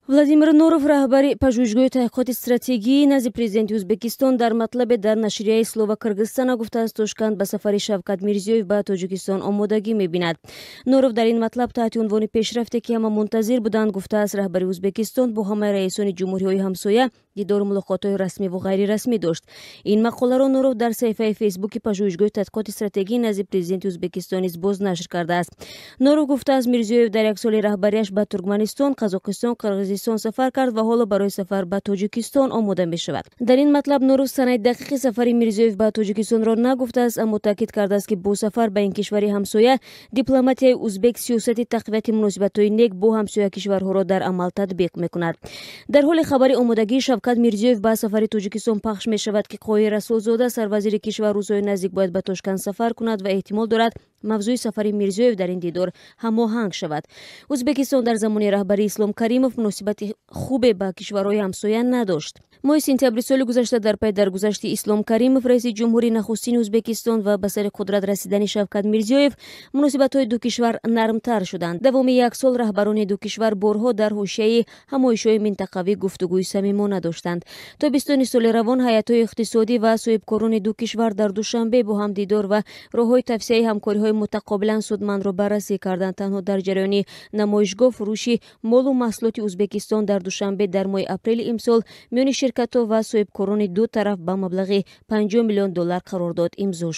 Владимир Нуров, раҳбари пажӯҳишгоҳи таҳқиқоти стратегии назди президенти Ӯзбекистон дар матлабе дар нашрияи Слова Кыргызстана гуфтааст Тошканд ба сафари Шавкат Мирзиёев ба Тоҷикистон омодагӣ мебинад. Нуров дар ин матлаб таҳти унвони пешрафте ки ҳама мунтазир буданд гуфтааст раҳбари Ӯзбекистон бо ҳамаи раисони ҷумҳуриҳои ҳамсоя дидору мулоқотҳои расмӣ ву ғайрирасмӣ дошт. Ин мақоларо Нуров дар саҳифаи фейсбуки пажӯҳишгоҳи таҳқиқоти стратегии назди президенти Ӯзбекистон низ боз нашр кардааст. Нуров гуфтааст Мирзиёев дар як соли раҳбарияш ба Туркманистон, Қазоқистон, Қирғизистон сафар кард ва ҳоло барои сафар ба Тоҷикистон омода мешавад. Дар ин матлаб Нуров санаи дақиқи сафари Мирзиёев ба Тоҷикистонро нагуфтааст, аммо таъкид кардааст ки бо сафар ба ин кишвари ҳамсоя дипломатияи узбек сиёсати тақвияти муносибатҳои нек бо ҳамсоя кишварҳоро дар амал татбиқ мекунад. Дар ҳоли хабари омодагии Шавкат Мирзиёев ба сафари Тоҷикистон пахш мешавад ки Қоҳир Расулзода сарвазири кишвар рӯзҳои наздик бояд ба Тошканд сафар кунад ва эҳтимол дорад мавзӯи сафари Мирзиёев дар ин дидор ҳамоҳанг шавад. Ӯзбекистон дар замони раҳбарии Ислом Каримов муносибати хубе ба кишварҳои ҳамсоя надошт. моҳи сентябри соли гузашта дар пай даргузашти Ислом Каримов раиси ҷумҳури нахустини Ӯзбекистон ва ба сари қудрат расидани Шавкат Мирзиёев муносибатҳои ду кишвар нармтар шуданд. Давоми як сол раҳбарони ду кишвар борҳо дар ҳошияи ҳамоишҳои минтақавӣ гуфтугӯи самимона доштанд. Тобистони соли равон ҳаятҳои иқтисодӣ ва соҳибкорони ду кишвар дар Душанбе бо ҳам дидор ва роҳҳои тавсеяи ҳамкориҳои мутақобилан судмандро баррасӣ карданд. Танҳо дар ҷараёни намоишгоҳ фурӯши молу маҳсулоти Ӯзбекистон дар Душанбе дар моҳи апрели имсол миёни ширкатҳо ва соҳибкорони ду тараф ба маблағи $50 миллион қарордод имзо шуд.